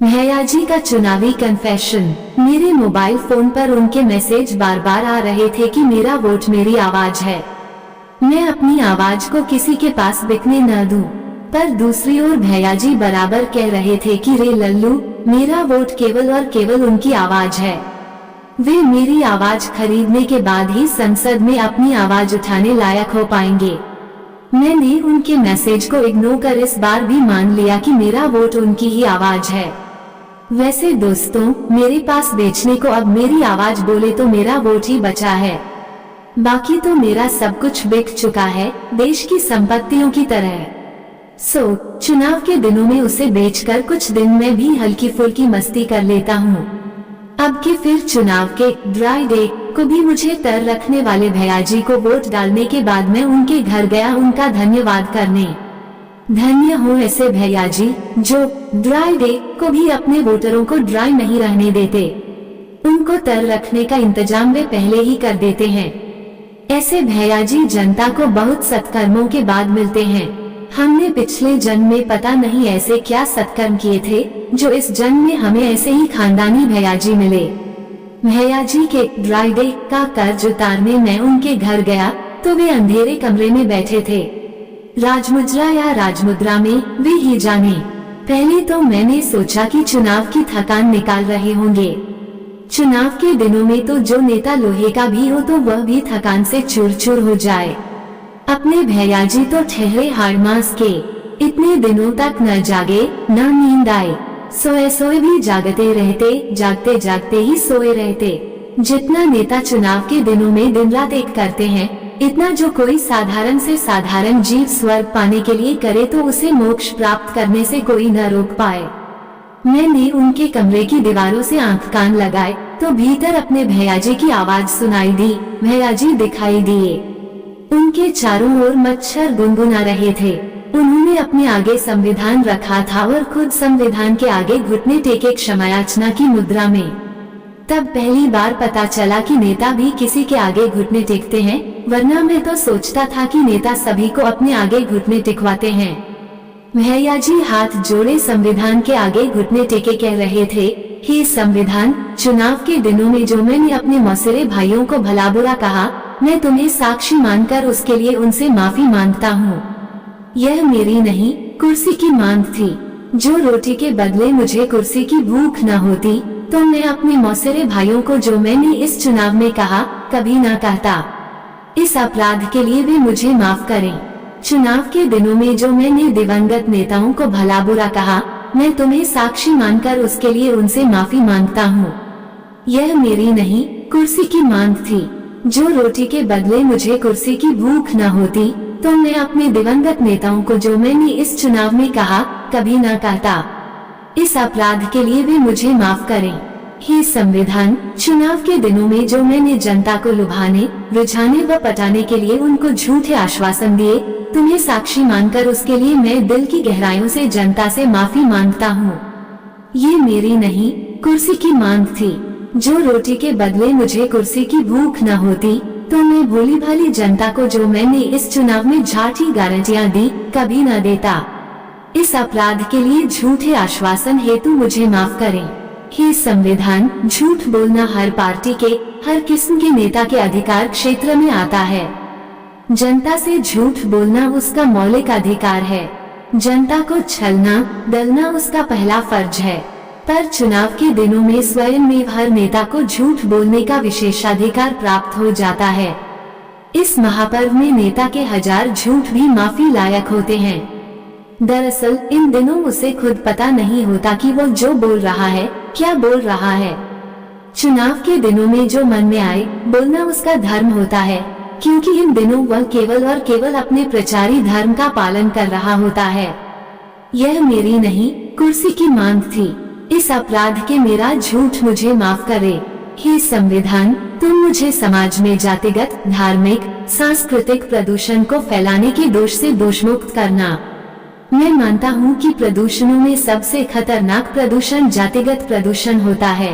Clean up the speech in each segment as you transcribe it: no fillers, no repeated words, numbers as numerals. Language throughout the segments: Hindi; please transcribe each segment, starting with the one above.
भैयाजी का चुनावी कन्फेशन। मेरे मोबाइल फोन पर उनके मैसेज बार बार आ रहे थे कि मेरा वोट मेरी आवाज है, मैं अपनी आवाज को किसी के पास बिकने न दूं। पर दूसरी ओर भैयाजी बराबर कह रहे थे कि रे लल्लू, मेरा वोट केवल और केवल उनकी आवाज है। वे मेरी आवाज खरीदने के बाद ही संसद में अपनी आवाज उठाने लायक हो पाएंगे। मैंने उनके मैसेज को इग्नोर कर इस बार भी मान लिया कि मेरा वोट उनकी ही आवाज है। वैसे दोस्तों, मेरे पास बेचने को अब मेरी आवाज बोले तो मेरा वोट ही बचा है, बाकी तो मेरा सब कुछ बिक चुका है, देश की संपत्तियों की तरह। चुनाव के दिनों में उसे बेचकर कुछ दिन में भी हल्की फुल्की मस्ती कर लेता हूँ। अब के फिर चुनाव के ड्राई डे को भी मुझे तर रखने वाले भैयाजी को वोट डालने के बाद मैं उनके घर गया उनका धन्यवाद करने। धन्य हो ऐसे भैयाजी जो ड्राई डे को भी अपने वोटरों को ड्राई नहीं रहने देते, उनको तर रखने का इंतजाम वे पहले ही कर देते हैं। ऐसे भैयाजी जनता को बहुत सत्कर्मों के बाद मिलते हैं। हमने पिछले जन्म में पता नहीं ऐसे क्या सत्कर्म किए थे जो इस जन्म में हमें ऐसे ही खानदानी भैयाजी मिले। भैयाजी के ड्राई डे का कर्ज उतारने मैं उनके घर गया तो वे अंधेरे कमरे में बैठे थे, राजमुद्रा या राजमुद्रा में वे ही जाने। पहले तो मैंने सोचा कि चुनाव की थकान निकाल रहे होंगे। चुनाव के दिनों में तो जो नेता लोहे का भी हो तो वह भी थकान से चूर चूर हो जाए। अपने भैयाजी तो ठहरे हाड़ मास के, इतने दिनों तक न जागे न नींद आए, सोए सोए भी जागते रहते, जागते जागते ही सोए रहते। जितना नेता चुनाव के दिनों में दिन रात एक करते हैं, इतना जो कोई साधारण से साधारण जीव स्वर्ग पाने के लिए करे तो उसे मोक्ष प्राप्त करने से कोई न रोक पाए। मैंने उनके कमरे की दीवारों से आंख कान लगाए तो भीतर अपने भैयाजी की आवाज सुनाई दी। भैयाजी दिखाई दिए, उनके चारों ओर मच्छर गुनगुना रहे थे। उन्होंने अपने आगे संविधान रखा था और खुद संविधान के आगे घुटने टेके क्षमायाचना की मुद्रा में। तब पहली बार पता चला कि नेता भी किसी के आगे घुटने टेकते हैं, वरना मैं तो सोचता था कि नेता सभी को अपने आगे घुटने टेकवाते हैं। भैयाजी हाथ जोड़े संविधान के आगे घुटने टेके कह रहे थे, हे संविधान, चुनाव के दिनों में जो मैंने अपने मौसेरे भाइयों को भला बुरा कहा, मैं तुम्हें साक्षी मानकर उसके लिए उनसे माफी मांगता हूँ। यह मेरी नहीं, कुर्सी की मांग थी। जो रोटी के बदले मुझे कुर्सी की भूख न होती तो मैं अपने मौसेरे भाइयों को जो मैंने इस चुनाव में कहा कभी न कहता। इस अपराध के लिए वे मुझे माफ करें। चुनाव के दिनों में जो मैंने दिवंगत नेताओं को भला बुरा कहा, मैं तुम्हें साक्षी मानकर उसके लिए उनसे माफी मांगता हूँ। यह मेरी नहीं, कुर्सी की मांग थी। जो रोटी के बदले मुझे कुर्सी की भूख न होती तो मैं अपने दिवंगत नेताओं को जो मैंने इस चुनाव में कहा कभी न कहता। इस अपराध के लिए वे मुझे माफ करें। हे संविधान, चुनाव के दिनों में जो मैंने जनता को लुभाने, रिझाने व पटाने के लिए उनको झूठे आश्वासन दिए, तुम्हें साक्षी मानकर उसके लिए मैं दिल की गहराइयों से जनता से माफी मांगता हूँ। ये मेरी नहीं, कुर्सी की मांग थी। जो रोटी के बदले मुझे कुर्सी की भूख न होती तो मैं भोली भाली जनता को जो मैंने इस चुनाव में झाठी गारंटियां दी कभी न देता। इस अपराध के लिए झूठे आश्वासन हेतु मुझे माफ करें। हे संविधान, झूठ बोलना हर पार्टी के, हर किस्म के नेता के अधिकार क्षेत्र में आता है। जनता से झूठ बोलना उसका मौलिक अधिकार है। जनता को छलना दलना उसका पहला फर्ज है। पर चुनाव के दिनों में स्वयं में हर नेता को झूठ बोलने का विशेषाधिकार प्राप्त हो जाता है। इस महापर्व में नेता के हजार झूठ भी माफी लायक होते हैं। दरअसल इन दिनों उसे खुद पता नहीं होता कि वो जो बोल रहा है क्या बोल रहा है। चुनाव के दिनों में जो मन में आए बोलना उसका धर्म होता है, क्योंकि इन दिनों वह केवल और केवल अपने प्रचारी धर्म का पालन कर रहा होता है। यह मेरी नहीं, कुर्सी की मांग थी। इस अपराध के मेरा झूठ मुझे माफ करे। हे संविधान, तुम मुझे समाज में जातिगत, धार्मिक, सांस्कृतिक प्रदूषण को फैलाने के दोष से दोषमुक्त करना। मैं मानता हूँ कि प्रदूषणों में सबसे खतरनाक प्रदूषण जातिगत प्रदूषण होता है,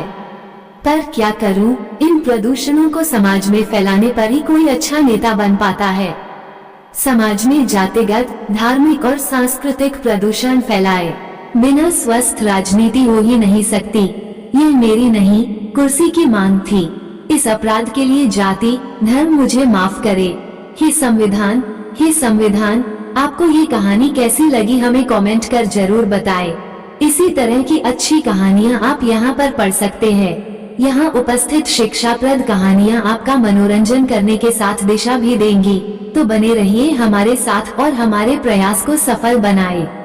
पर क्या करूँ, इन प्रदूषणों को समाज में फैलाने पर ही कोई अच्छा नेता बन पाता है। समाज में जातिगत, धार्मिक और सांस्कृतिक प्रदूषण फैलाए बिना स्वस्थ राजनीति हो ही नहीं सकती। यह मेरी नहीं, कुर्सी की मांग थी। इस अपराध के लिए जाति धर्म मुझे माफ करे। हे संविधान, आपको ये कहानी कैसी लगी हमें कमेंट कर जरूर बताएं। इसी तरह की अच्छी कहानियाँ आप यहाँ पर पढ़ सकते हैं। यहाँ उपस्थित शिक्षाप्रद कहानियाँ आपका मनोरंजन करने के साथ दिशा भी देंगी। तो बने रहिए हमारे साथ और हमारे प्रयास को सफल बनाएं।